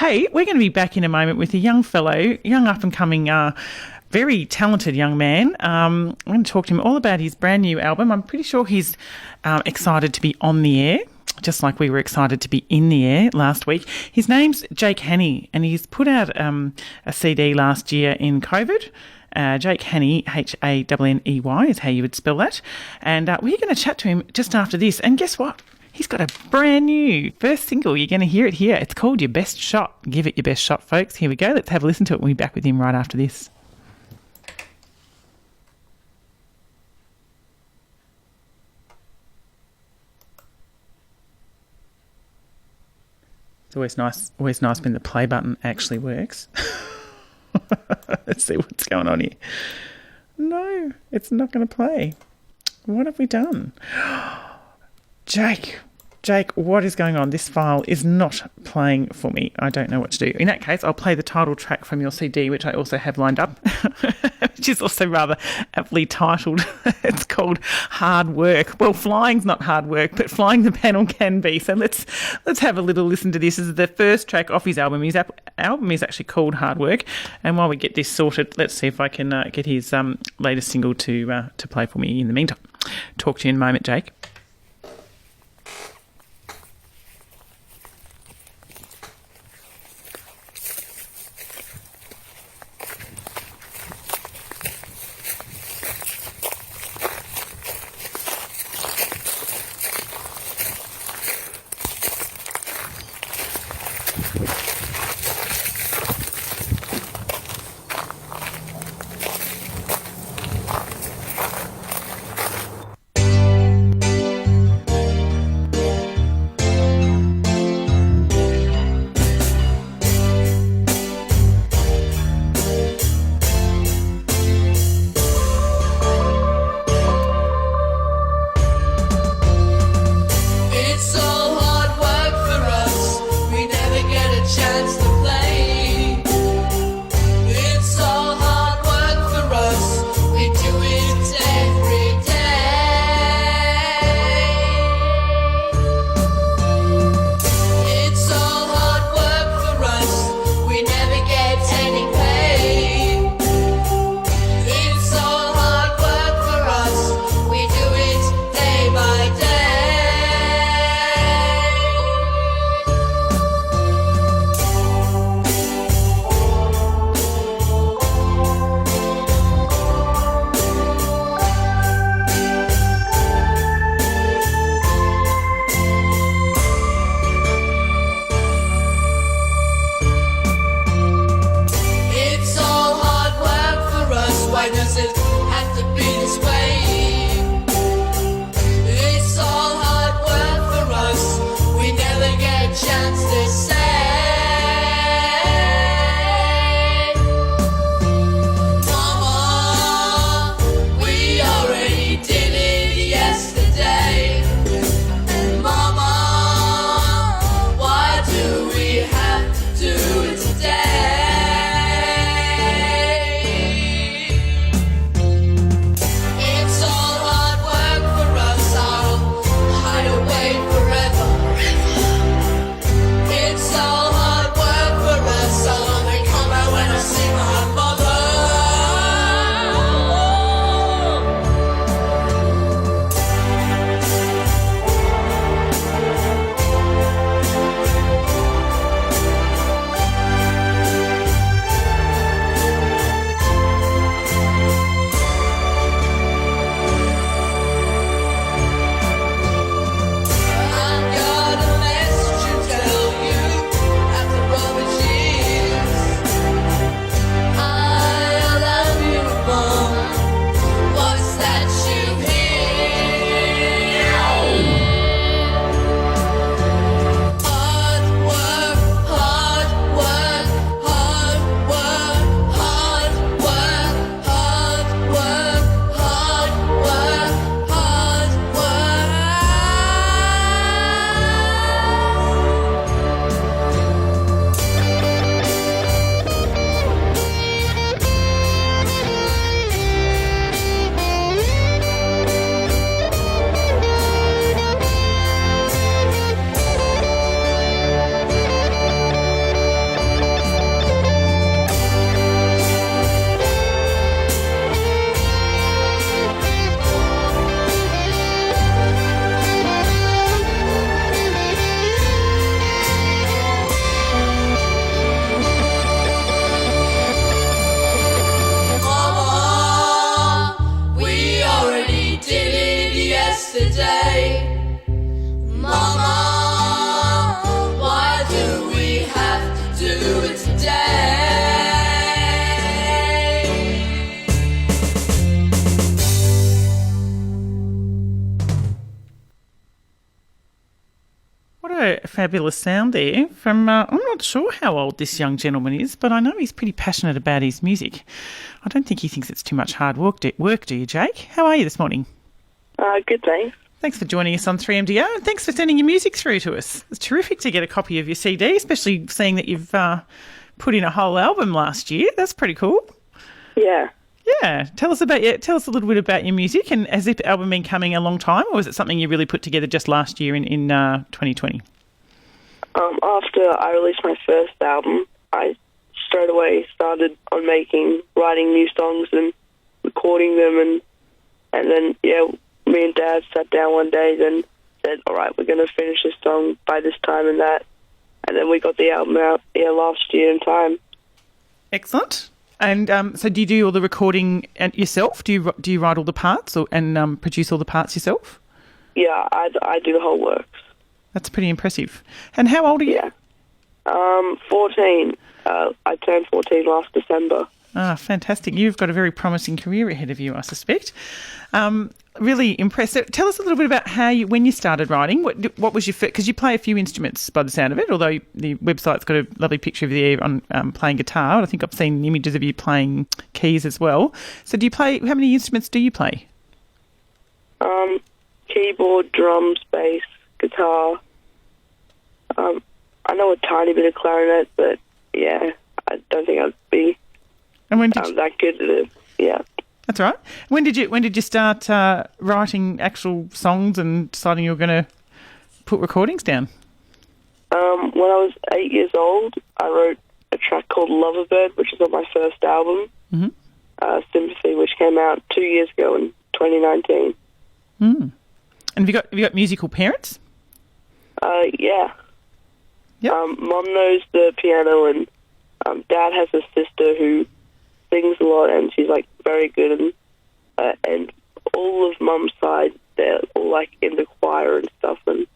Hey, we're going to be back in a moment with a young fellow, young up-and-coming, very talented young man. I'm going to talk to him all about his brand new album. I'm pretty sure he's excited to be on the air, just like we were excited to be in the air last week. His name's Jake Hanney, and he's put out a CD last year in COVID. Jake Hanney, Hanney is how you would spell that. And we're going to chat to him just after this. And guess what? He's got a brand new first single. You're going to hear it here. It's called Your Best Shot. Give it your best shot, folks. Here we go. Let's have a listen to it. We'll be back with him right after this. It's always nice when the play button actually works. Let's see what's going on here. No, it's not going to play. What have we done? Jake, what is going on? This file is not playing for me. I don't know what to do. In that case, I'll play the title track from your CD, which I also have lined up, which is also rather aptly titled. It's called Hard Work. Well, flying's not hard work, but flying the panel can be. So let's have a little listen to this. This is the first track off his album. His album is actually called Hard Work. And while we get this sorted, let's see if I can get his latest single to play for me in the meantime. Talk to you in a moment, Jake. do it today. What a fabulous sound there from, I'm not sure how old this young gentleman is, but I know he's pretty passionate about his music. I don't think he thinks it's too much hard work, do you, Jake? How are you this morning? Good, thanks. Thanks for joining us on 3MDR, and thanks for sending your music through to us. It's terrific to get a copy of your CD, especially seeing that you've put in a whole album last year. That's pretty cool. Yeah. Yeah. Tell us a little bit about your music, and has this album been coming a long time, or was it something you really put together just last year in 2020? After I released my first album, I straight away started on writing new songs and recording them, and then, me and Dad sat down one day and said, all right, we're going to finish this song by this time and that. And then we got the album out last year in time. Excellent. And so do you do all the recording yourself? Do you write all the parts and produce all the parts yourself? Yeah, I do the whole works. That's pretty impressive. And how old are you? Yeah. 14. I turned 14 last December. Ah, fantastic. You've got a very promising career ahead of you, I suspect. Really impressive. Tell us a little bit about when you started writing. What was your first, because you play a few instruments by the sound of it, although the website's got a lovely picture of you on playing guitar. I think I've seen images of you playing keys as well. So how many instruments do you play? Keyboard, drums, bass, guitar. I know a tiny bit of clarinet, but yeah, I don't think I'd be that good at it. Yeah. That's all right. When did you start writing actual songs and deciding you were going to put recordings down? When I was 8 years old, I wrote a track called Loverbird, which is on my first album, Sympathy, which came out 2 years ago in 2019. Mm. And have you got musical parents? Yeah. Yep. Mom knows the piano, and Dad has a sister who sings a lot, and she's like very good, and all of Mum's side, they're all like in the choir and stuff. And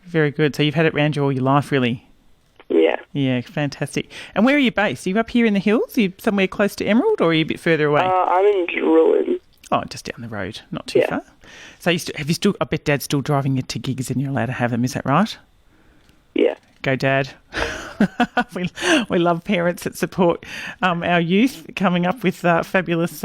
very good. So you've had it round you all your life, really. Yeah. Yeah, fantastic. And where are you based? Are you up here in the hills? Are you somewhere close to Emerald, or are you a bit further away? I'm in Druin. Oh, just down the road, not too far. So I bet Dad's still driving you to gigs, and you're allowed to have them. Is that right? Yeah. Go, Dad. we love parents that support our youth coming up with fabulous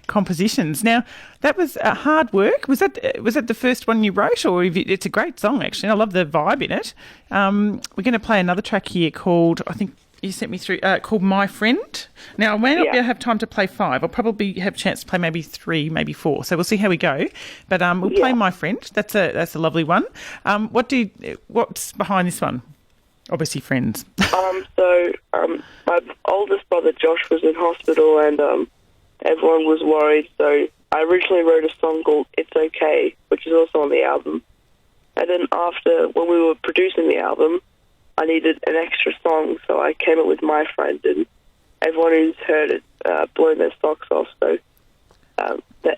compositions. Now, that was hard work. Was that the first one you wrote, or it's a great song actually? I love the vibe in it. We're going to play another track here called, I think you sent me through, called My Friend. Now, I may not be able to have time to play 5. I'll probably have a chance to play maybe 3, maybe 4. So we'll see how we go. But we'll play My Friend. That's a lovely one. What's behind this one? Obviously, friends. My oldest brother Josh was in hospital, and everyone was worried. So I originally wrote a song called "It's Okay," which is also on the album. And then when we were producing the album, I needed an extra song, so I came up with My Friend, and everyone who's heard it blown their socks off. So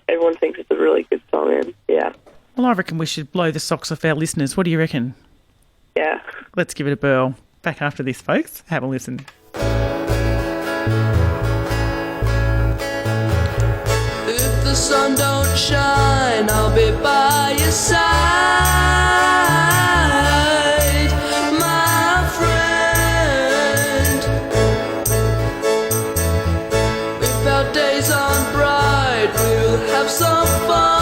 everyone thinks it's a really good song, and yeah. Well, I reckon we should blow the socks off our listeners. What do you reckon? Yeah. Let's give it a whirl. Back after this, folks. Have a listen. If the sun don't shine, I'll be by your side, my friend. If our days aren't bright, we'll have some fun.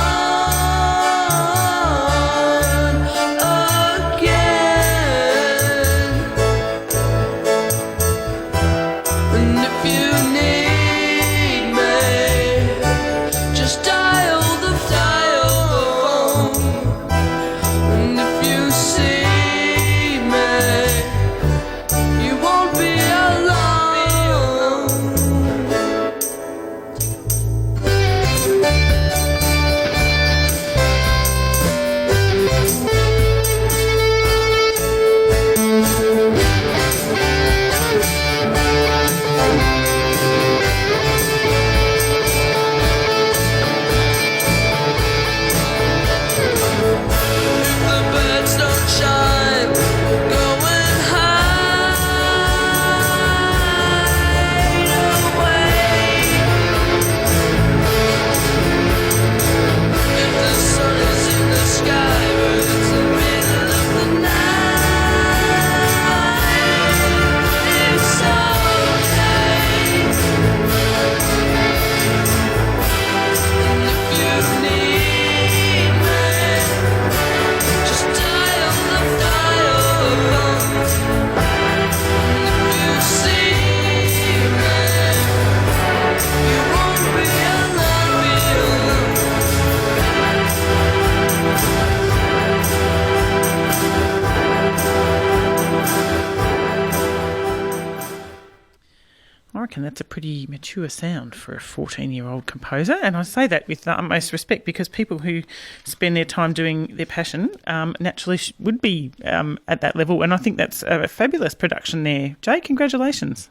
reckon that's a pretty mature sound for a 14-year-old composer. And I say that with the utmost respect because people who spend their time doing their passion naturally would be at that level. And I think that's a fabulous production there. Jake, congratulations.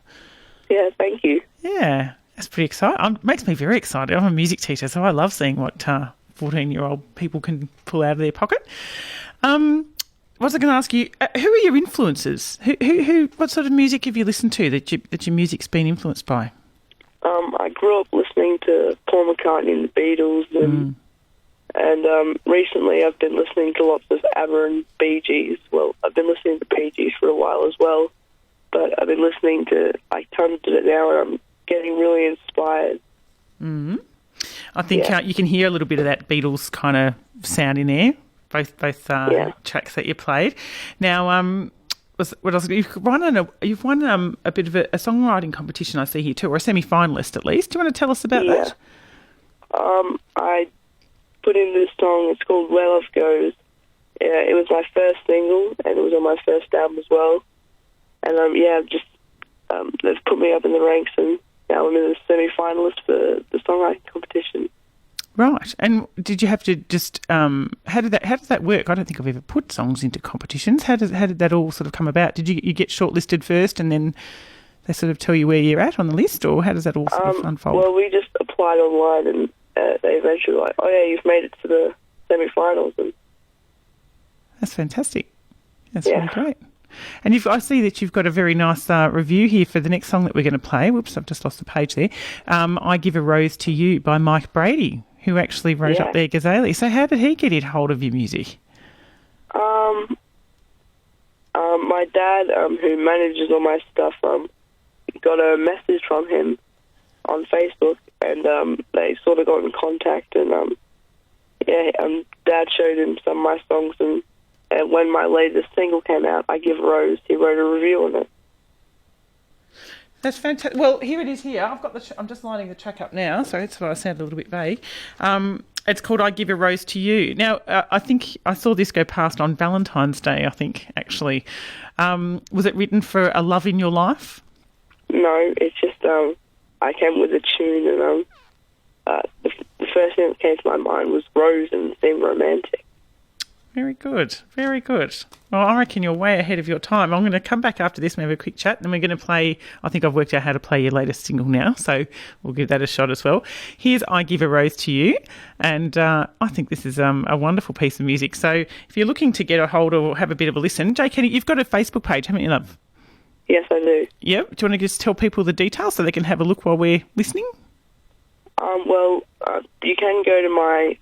Yeah, thank you. Yeah, that's pretty exciting. It makes me very excited. I'm a music teacher, so I love seeing what 14-year-old people can pull out of their pocket. What was I going to ask you? Who are your influences? What sort of music have you listened to that your music's been influenced by? I grew up listening to Paul McCartney and the Beatles, and recently I've been listening to lots of ABBA and Bee Gees. Well, I've been listening to Bee Gees for a while as well, but I've been listening to tons of it now, and I'm getting really inspired. Mm-hmm. I think you can hear a little bit of that Beatles kind of sound in there. Both tracks that you played. Now, what else? You've won a bit of a songwriting competition, I see here too, or a semi-finalist at least. Do you want to tell us about that? I put in this song. It's called Where Love Goes. It was my first single, and it was on my first album as well. And they've put me up in the ranks, and now I'm in the semi-finalist for the songwriting competition. Right. And did you have to just how did that work? I don't think I've ever put songs into competitions. How did that all sort of come about? Did you get shortlisted first and then they sort of tell you where you're at on the list, or how does that all sort of unfold? Well, we just applied online and they eventually were like, oh yeah, you've made it to the semi-finals. And that's fantastic. That's really great. And I see that you've got a very nice review here for the next song that we're going to play. Whoops, I've just lost the page there. I Give a Rose to You by Mike Brady, who actually wrote up there Gazelle. So how did he get a hold of your music? My dad, who manages all my stuff, got a message from him on Facebook, and they sort of got in contact, and Dad showed him some of my songs, and when my latest single came out, I Give a Rose, he wrote a review on it. That's fantastic. Well, here it is here. I'm just lining the track up now, so that's why I sound a little bit vague. It's called I Give a Rose to You. Now, I think I saw this go past on Valentine's Day, I think, actually. Was it written for a love in your life? No, it's just I came with a tune, and the first thing that came to my mind was Rose, and it seemed romantic. Very good, very good. Well, I reckon you're way ahead of your time. I'm going to come back after this and have a quick chat, and we're going to play, I think I've worked out how to play your latest single now, so we'll give that a shot as well. Here's I Give a Rose to You, and I think this is a wonderful piece of music. So if you're looking to get a hold or have a bit of a listen, Jake Hanney, you've got a Facebook page, haven't you, love? Yes, I do. Yep. Do you want to just tell people the details so they can have a look while we're listening? You can go to my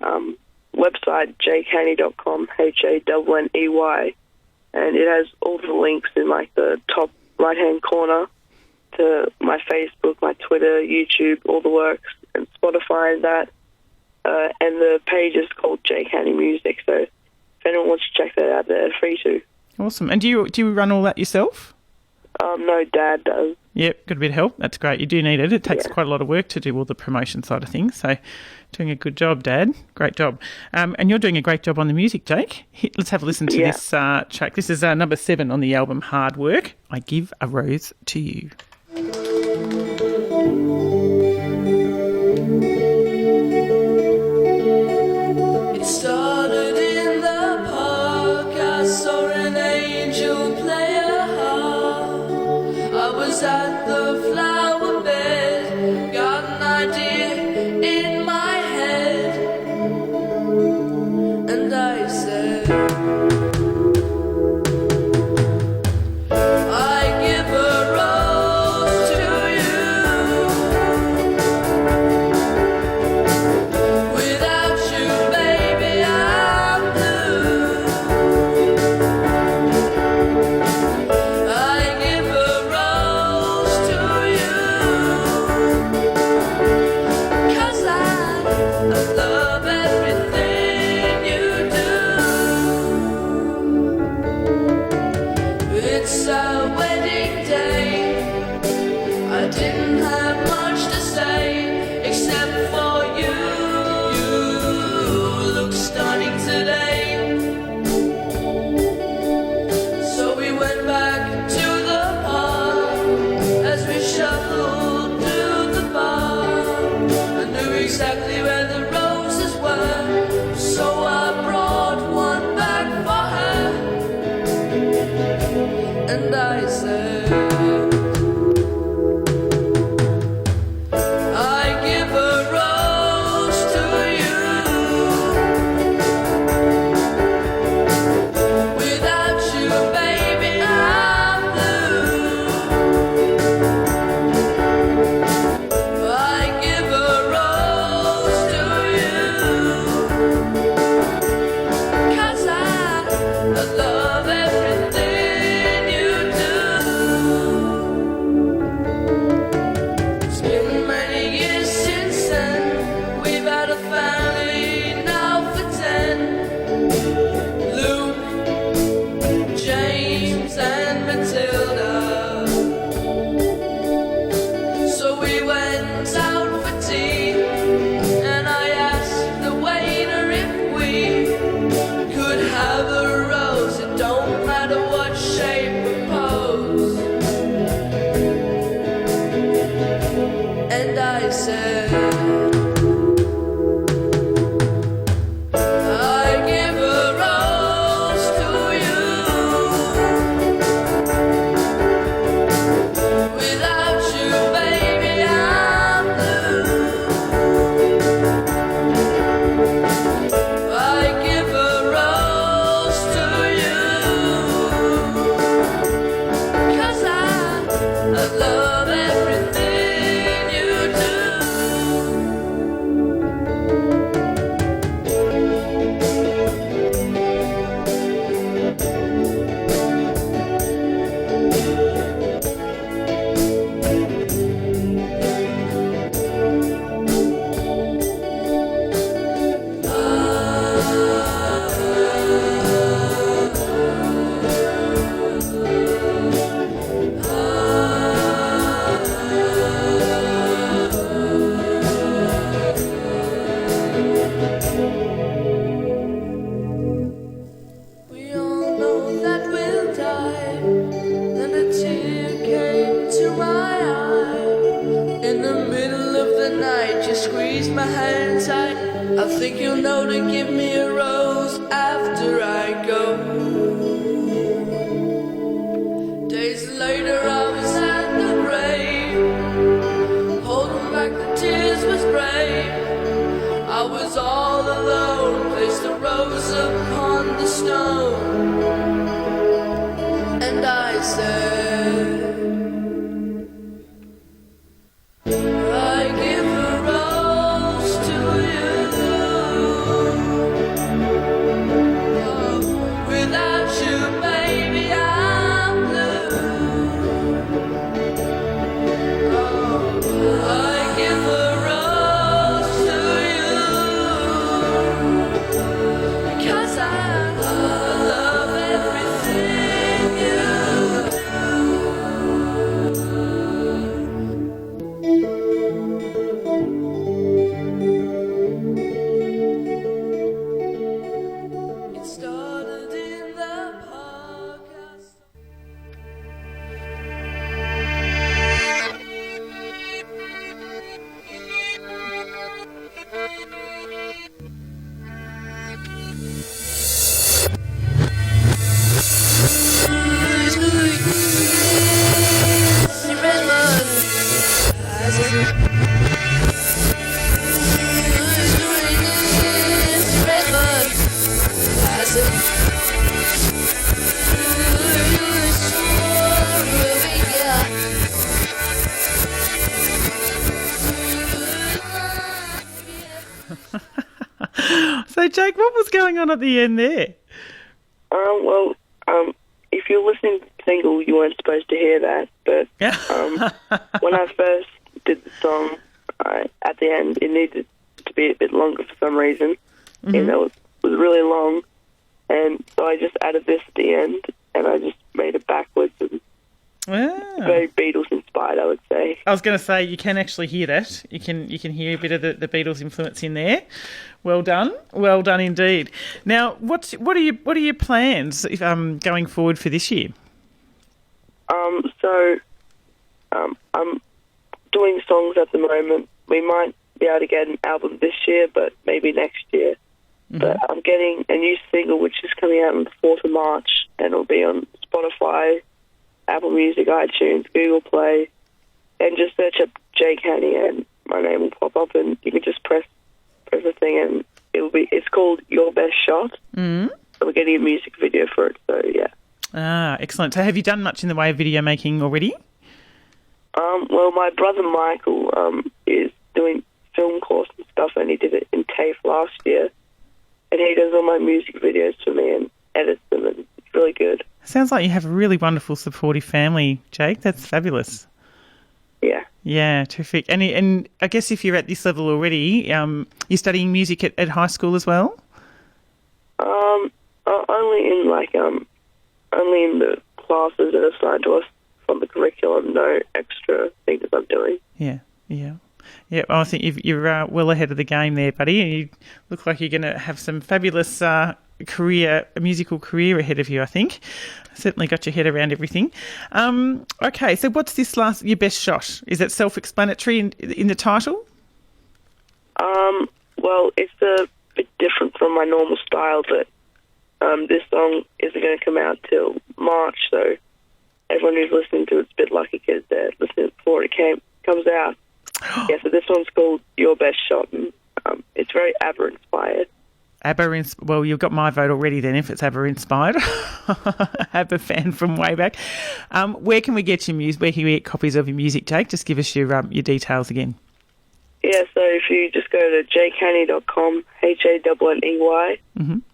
website, jakehanney.com, Hanney, and it has all the links in the top right-hand corner to my Facebook, my Twitter, YouTube, all the works, and Spotify and that. And the page is called Jake Hanney Music, so if anyone wants to check that out, they're free to. Awesome. And do you run all that yourself? No, Dad does. Yep, got a bit of help. That's great. You do need it. It takes quite a lot of work to do all the promotion side of things. So doing a good job, Dad. Great job. And you're doing a great job on the music, Jake. Let's have a listen to this track. This is number 7 on the album Hard Work. I Give a Rose to You. It started in the park. I saw an angel play a harp. I was at the flower bed, got an idea in my head, and I said, I give a rose. exactly where the roses were. So I brought one back for her, and I said, I give a rose to you. Without you, baby, I'm blue. I give a rose to you, 'cause I love everything you do. It's been many years since then. We've had a family now for 10. Luke, James and Matilda. So we went out for tea, and I asked the waiter if we could have a rose. It don't matter what shape or pose. And I said, I give a rose to you. Without you, baby, I'm blue. I give a rose to you, 'cause I love everything you do. We all know that we'll die. Then a tear came to my eye. In the middle of the night, you squeezed my hand tight. I think you'll know to give me a rose after I go. Days later, I was at the grave. Holding back the tears was brave. I was all alone, placed a rose upon the stone, and I said, I give a rose to you. Oh, without you, baby, I'm blue. Oh, I give a rose to you, 'cause I love everything you do. It started in the park. So, Jake, what was going on at the end there? Well, if you're listening to the single, you weren't supposed to hear that. But when I first did the song, at the end, it needed to be a bit longer for some reason. Mm-hmm. And it was really long. And so I just added this at the end, and I just made it backwards. And very Beatles inspired, I would say. I was going to say, you can actually hear that. You can hear a bit of the Beatles influence in there. Well done indeed. Now, what are your plans if going forward for this year? I'm doing songs at the moment. We might be able to get an album this year, but maybe next year. But I'm getting a new single which is coming out on the 4th of March, and it'll be on Spotify, Apple Music, iTunes, Google Play, and just search up Jake Hanney and my name will pop up, and you can just press the thing, and it's called Your Best Shot. So we're getting a music video for it, so yeah. Ah, excellent. So have you done much in the way of video making already? Well, my brother Michael is doing film course and stuff, and he did it in TAFE last year, and he does all my music videos for me and edits them, and it's really good. Sounds like you have a really wonderful, supportive family, Jake. That's fabulous. Yeah. Yeah, terrific. And I guess if you're at this level already, you're studying music at high school as well? Only in the classes that are assigned to us from the curriculum, no extra things I'm doing. Yeah. Yeah, I think you're well ahead of the game there, buddy. And you look like you're going to have some fabulous musical career ahead of you, I think. Certainly got your head around everything. Okay, so what's your best shot? Is it self-explanatory in the title? Well, it's a bit different from my normal style, but this song isn't going to come out till March, so everyone who's listening to it's a bit lucky because they're listening before it comes out. Yeah, so this one's called Your Best Shot, and it's very ABBA-inspired. Well, you've got my vote already then if it's ABBA-inspired. ABBA fan from way back. Where can we get your music? Where can we get copies of your music, Jake? Just give us your details again. Yeah, so if you just go to jakehanney.com, Hanney, I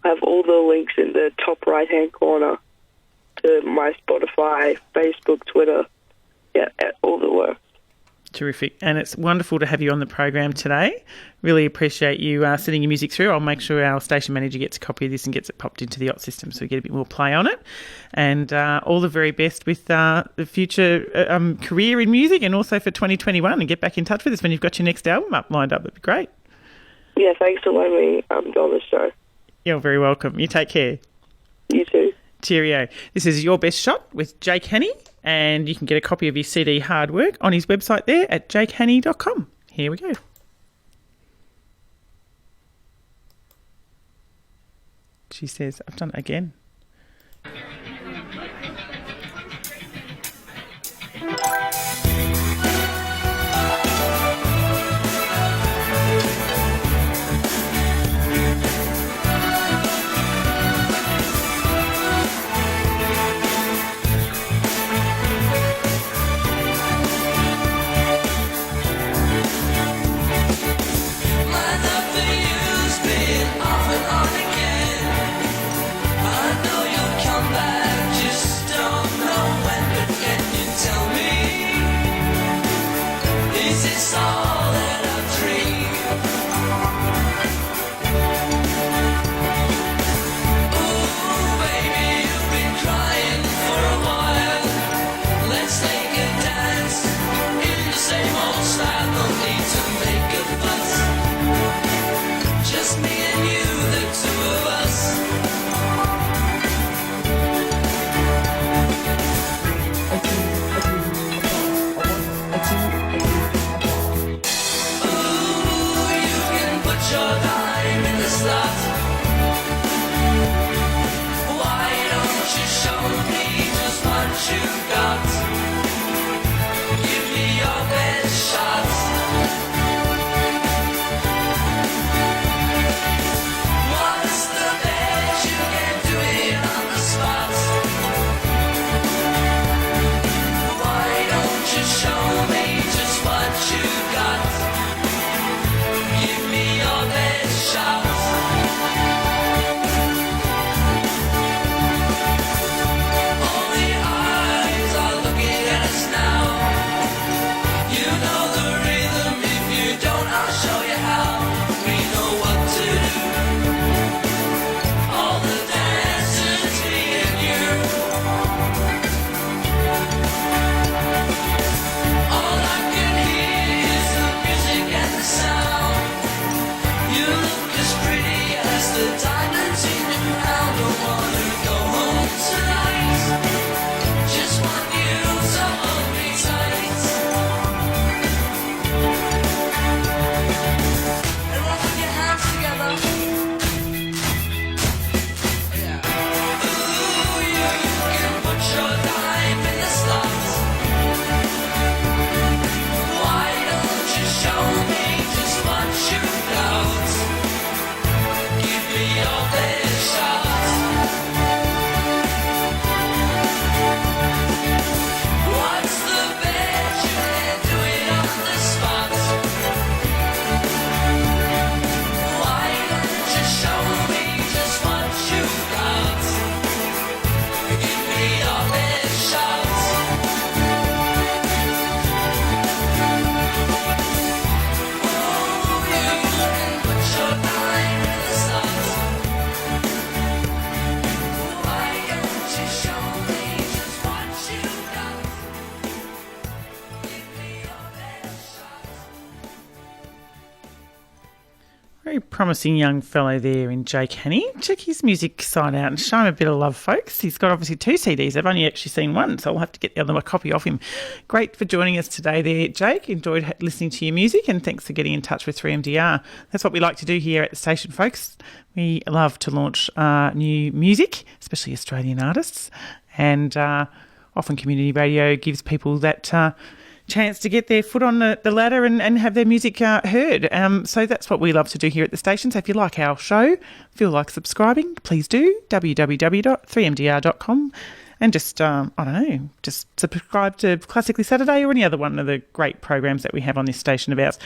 have all the links in the top right-hand corner to my Spotify, Facebook, Twitter, all the work. Terrific. And it's wonderful to have you on the program today. Really appreciate you sending your music through. I'll make sure our station manager gets a copy of this and gets it popped into the OT system so we get a bit more play on it. And all the very best with the future career in music and also for 2021, and get back in touch with us when you've got your next album lined up. That'd be great. Yeah, thanks for letting me go on the show. You're very welcome. You take care. You too. Cheerio. This is Your Best Shot with Jake Hanney, and you can get a copy of his CD Hard Work on his website there at jakehanney.com. Here we go. She says, I've done it again. My love for you's been off and on again. I know you'll come back, just don't know when. But can you tell me Very promising young fellow there in Jake Hanney. Check his music side out and show him a bit of love, folks. He's got obviously 2 CDs. I've only actually seen one, so I'll have to get the other copy off him. Great for joining us today there, Jake. Enjoyed listening to your music, and thanks for getting in touch with 3MDR. That's what we like to do here at the station, folks. We love to launch new music, especially Australian artists, and often community radio gives people that chance to get their foot on the ladder and have their music heard. So that's what we love to do here at the station. So if you like our show, feel like subscribing, please do, www.3mdr.com, and just, just subscribe to Classically Saturday or any other one of the great programs that we have on this station of ours.